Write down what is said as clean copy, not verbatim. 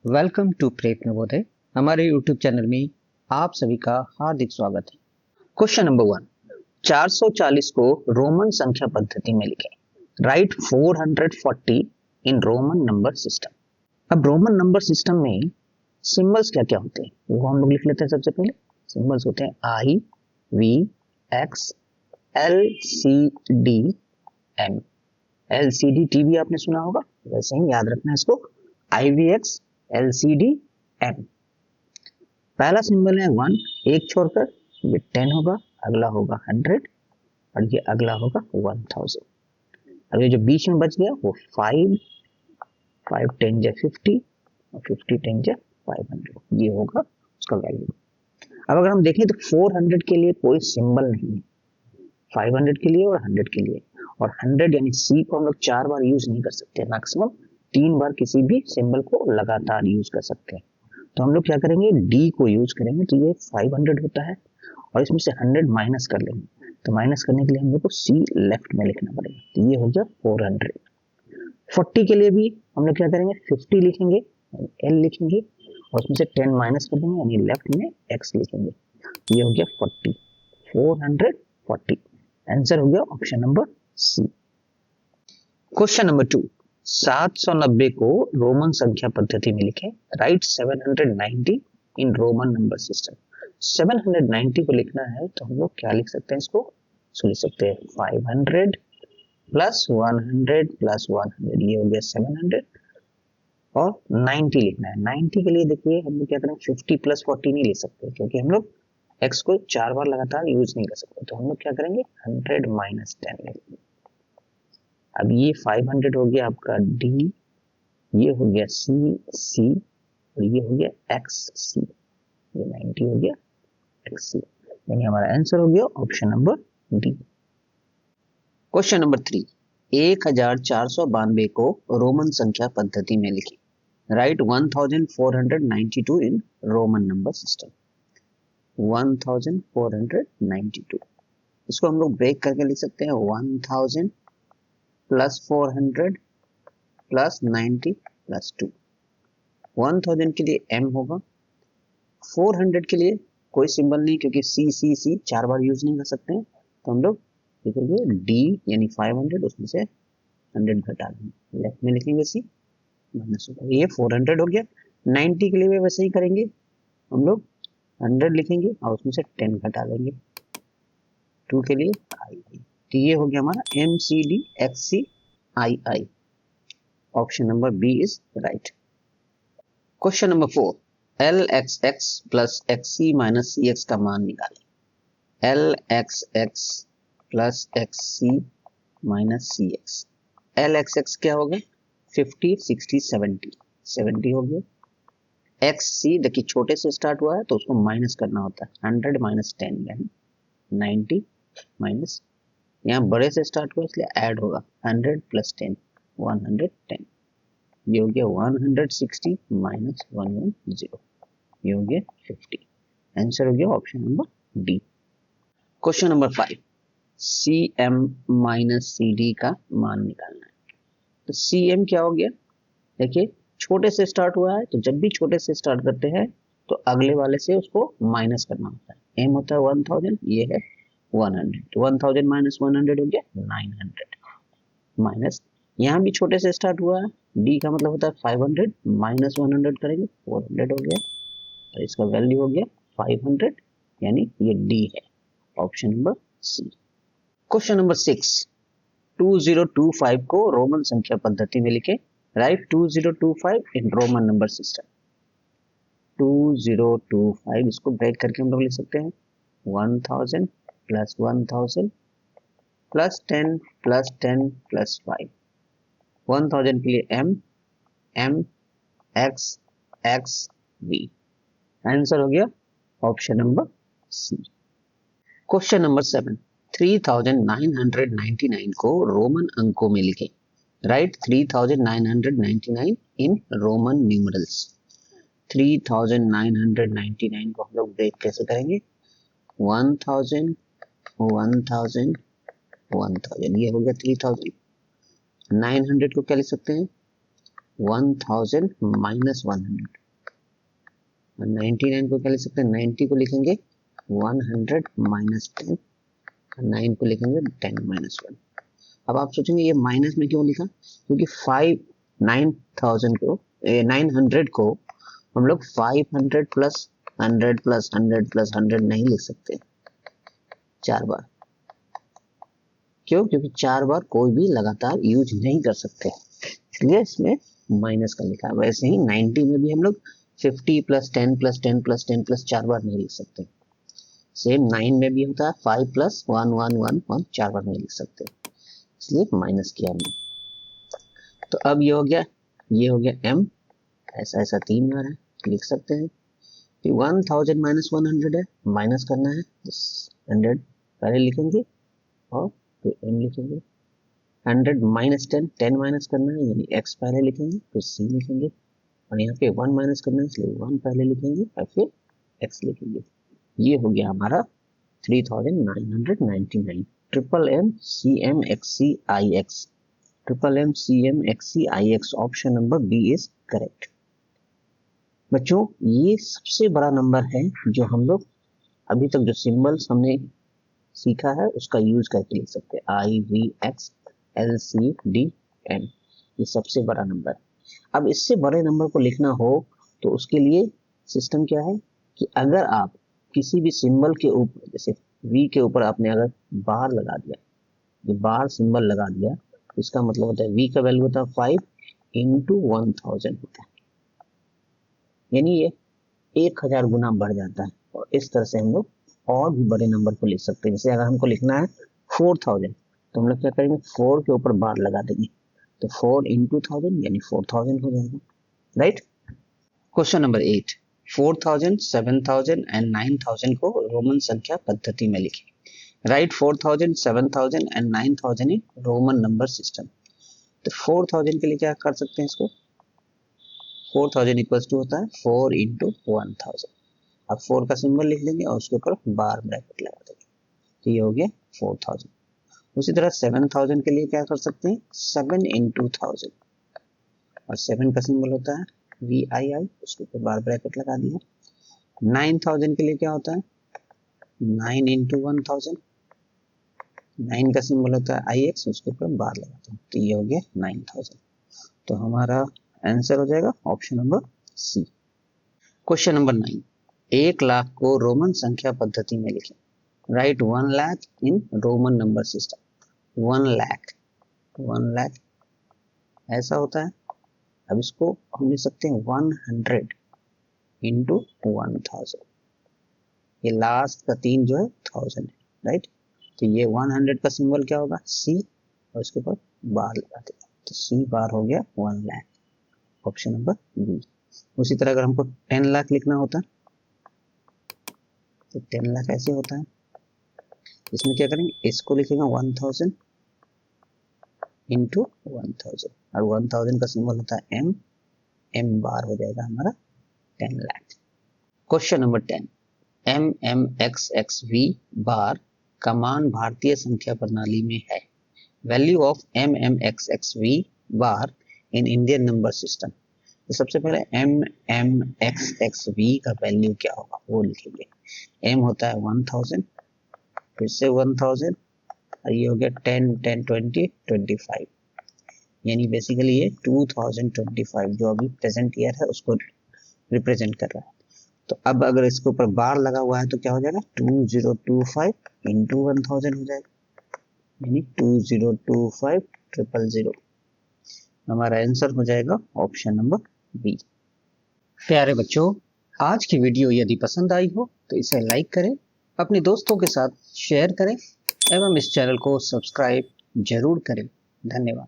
Welcome to prep Navodaya. हमारे YouTube channel में आप सभी का हार्दिक स्वागत है। क्वेश्चन नंबर 1, 440 को रोमन संख्या पद्धति में लिखें। राइट 440 इन रोमन नंबर सिस्टम। अब रोमन नंबर सिस्टम में सिंबल्स क्या क्या होते हैं वो हम लोग लिख लेते हैं। सबसे पहले सिंबल्स होते हैं I, V, X, L, C, D, M. L C D T भी आपने सुना होगा, वैसे ही याद रखना है इसको। I V X, L C D, M. पहला सिंबल है 1, एक छोड़कर ये 10 होगा, अगला होगा 100 और ये अगला होगा 1000। अब ये जो बीच में बच गया वो 5, 5 10 जा 50 और 50 10 जा 500, ये होगा उसका वैल्यू। अब अगर हम देखें तो 400 के लिए कोई सिंबल नहीं है, 500 के लिए और 100 के लिए। और 100 यानी सी को हम लोग 4 बार यूज नहीं कर सकते, मैक्सिमम 3 बार किसी भी सिंबल को लगातार यूज कर सकते हैं। तो हम लोग क्या करेंगे, डी को यूज करेंगे। तो ये 500 होता है और इसमें से 100 माइनस कर लेंगे। तो माइनस करने के लिए हम लोग को सी लेफ्ट में लिखना पड़ेगा। तो ये हो गया 400। 40 के लिए भी हम लोग क्या करेंगे, 50 लिखेंगे, एल लिखेंगे और उसमें से 10 माइनस कर देंगे, यानी लेफ्ट में एक्स लिखेंगे। ये हो गया 40, 440। आंसर हो गया option number C. Question number 2, 790 को रोमन संख्या पद्धति में लिखें। Write 790 in Roman number system. 790 को लिखना है तो हम लोग क्या लिख सकते हैं, इसको लिख सकते हैं 500 प्लस 100 प्लस 100, ये हो गया 700। और 90 लिखना है। 90 के लिए देखिए हम लोग क्या करें, 50 प्लस 40 नहीं ले सकते क्योंकि हम लोग x को 4 बार लगातार यूज नहीं कर सकते। तो हम लोग क्या करेंगे, 100 माइनस 10 लेंगे। अब ये 500 हो गया आपका डी, ये हो गया सी सी और ये हो गया एक्स सी, ये 90 हो गया एक्स सी, यानी हमारा आंसर हो गया option number D. Question number 3, 1492 को रोमन संख्या पद्धति में लिखिए। राइट 1492 इन रोमन नंबर सिस्टम। 1492, इसको हम लोग ब्रेक करके लिख सकते हैं 1000 प्लस 400 प्लस 90 प्लस 2। 1000 के लिए m होगा, 400 के लिए कोई सिंबल नहीं क्योंकि सी 4 बार यूज नहीं कर सकते हैं। तो हम लोग लिखेंगे डी यानी 500, उसमें से 100 घटा देंगे, लेफ्ट में लिखेंगे सी माइनस होगा, ये 400 हो गया। 90 के लिए भी वैसे ही करेंगे, हम लोग 100 लिखेंगे और उसमें से 10 घटा देंगे, 2 के लिए आई। तो ये हो गया हमारा M C D X C I I. Option number B is right. Question number 4, L X X plus X C minus C X का मान निकालें। L X X plus X C minus C X. L X X क्या हो गया, 50 60 70, 70 हो गया। X सी देखिए छोटे से स्टार्ट हुआ है तो उसको माइनस करना होता है, 100 माइनस 10 यानी 90 माइनस, यहाँ बड़े से स्टार्ट हुआ इसलिए ऐड होगा 100 प्लस 10 110, ये हो गया 160 माइनस 110, ये हो गया 50। आंसर हो गया option number D. Question number 5, C M minus C D का मान निकालना है। तो सी एम क्या हो गया, देखिए छोटे से स्टार्ट हुआ है तो जब भी छोटे से स्टार्ट करते हैं तो अगले वाले से उसको माइनस करना होता है। एम होता है 1000, ये है 100, तो 1000 माइनस 100 हो गया 900 माइनस, यहाँ भी छोटे से स्टार्ट हुआ है, डी का मतलब होता है 500 माइनस 100 करेंगे 400 हो गया और इसका वैल्यू हो गया 500, यानी ये डी है option number C. Question number 6, 2025 को रोमन संख्या पद्धति में लिखे। Write 2025 in Roman number system. 2025 इसको ब्रेक करके हम लोग लिख सकते हैं 1000 प्लस 1000 प्लस 10 प्लस 10 प्लस 5। 1000 के लिए m m x x v। Answer हो गया option number C. Question number 7, 3999 को रोमन अंकों में लिखें। Right 3999 in Roman numerals. 3999 को हम लोग ब्रेक कैसे करेंगे, 1000 1000 1000, ये हो गया 3900 को क्या लिख सकते हैं 1000 माइनस 100, 99 को क्या लिख सकते हैं, 90 को लिखेंगे 100 माइनस 10, 9 को लिखेंगे 10 माइनस 1। अब आप सोचेंगे ये माइनस में क्यों लिखा, क्योंकि 900 को हम लोग 500 प्लस 100 प्लस 100 प्लस 100 नहीं लिख सकते 4 बार। क्यों, क्योंकि 4 बार कोई भी लगातार यूज नहीं कर सकते, इसलिए इसमें माइनस का लिखा है। वैसे ही 90 में भी हम लोग 50 प्लस 10 प्लस 10 प्लस 10 प्लस 4 बार नहीं लिख सकते। सेम 9 में भी होता है 5 प्लस 1 1 1 1 4 बार नहीं लिख सकते, इसलिए माइनस किया हमने। तो अब ये हो गया m, ऐसा ऐसा 3 बार है, लिख सकते हैं कि 1000 माइनस 100 है, माइनस करना है 100 पहले लिखेंगे और फिर m लिखेंगे। 100 माइनस 10, 10 माइनस करना है यानी x पहले लिखेंगे फिर c लिखेंगे, और यहाँ पे 1 माइनस करना है इसलिए 1 पहले लिखेंगे और फिर x लिखेंगे। ये हो गया हमारा 3999। Triple M C M X C I X, triple M C M X C I X, option number B is correct. बच्चों ये सबसे बड़ा नंबर है जो हम लोग अभी तक जो सिंबल्स हमने सीखा है उसका यूज करके लिख सकते हैं, I V X L C D M, ये सबसे बड़ा नंबर। अब इससे बड़े नंबर को लिखना हो तो उसके लिए सिस्टम क्या है कि अगर आप किसी भी सिंबल के ऊपर, जैसे वी के ऊपर आपने अगर बार लगा दिया, ये बार सिंबल लगा दिया, इसका मतलब होता है वी का वैल्यू होता है 5 इंटू 1000 होता है, यानी ये 1000 गुना बढ़ जाता है। और इस तरह से हम लोग और भी बड़े नंबर को लिख सकते हैं। जैसे अगर हमको लिखना है 4000 तो हम लोग क्या करेंगे, 4 के ऊपर बार लगा देंगे, तो 4 इंटू 1000 यानी 4000 हो जाएगा, राइट। क्वेश्चन नंबर 8, 4000, 7000 एंड 9000 को रोमन संख्या पद्धति में लिखें। Right 4000, 7000 and 9000 in Roman number system. तो 4000 के लिए क्या कर सकते हैं, इसको 4000 इक्वल्स टू होता है 4 इंटू 1000। अब 4 का सिंबल लिख लेंगे और उसके ऊपर बार ब्रैकेट लगा देंगे, तो ये हो गया 4000। उसी तरह 7000 के लिए क्या कर सकते हैं, 7 इंटू 1000, और 7 का सिंबल होता है वी आई आई, उसके ऊपर बार ब्रैकेट लगा दिया। 9000 के लिए क्या होता है, 9 इंटू 1000, 9 का सिंबल होता है आई एक्स, उसके ऊपर बार लगाते हैं, तो ये हो गया 9000। तो हमारा आंसर हो जाएगा option number C. Question number 9, 1 lakh को रोमन संख्या पद्धति में लिखें। Write 1 lakh in Roman number system. 1 lakh ऐसा होता है। अब इसको हम लिख सकते हैं 100 इंटू 1000, ये लास्ट का 3 जो है 1000 है, राइट। तो ये 100 का सिंबल क्या होगा, सी, और इसके ऊपर बार लगा देगा, तो सी बार हो गया 1 लाख, ऑप्शन नंबर बी। उसी तरह अगर हमको 10 लाख लिखना होता तो 10 लाख ऐसे होता है, इसमें क्या करेंगे, इसको लिखेगा 1000 इंटू 1000, और 1000 का सिंबल होता है एम, एम बार हो जाएगा हमारा 10 lakh. Question number 10, M M X X V bar का मान भारतीय संख्या प्रणाली में है। Value of M M X X V bar in Indian number system. तो सबसे पहले M M X X V का वैल्यू क्या होगा वो लिखेंगे। एम होता है 1000, फिर से 1000, और ये हो गया 10 10 20 25, यानी बेसिकली ये 2025 जो अभी प्रेजेंट ईयर है उसको रिप्रेजेंट कर रहा है। तो अब अगर इसके ऊपर बार लगा हुआ है तो क्या हो जाएगा, 2025 इंटू 1000 हो जाएगा, यानी 2025 हमारा आंसर हो जाएगा ऑप्शन नंबर बी। प्यारे बच्चों, आज की वीडियो यदि पसंद आई हो तो इसे लाइक करें, अपने दोस्तों के साथ शेयर करें एवं इस चैनल को सब्सक्राइब जरूर करें। धन्यवाद।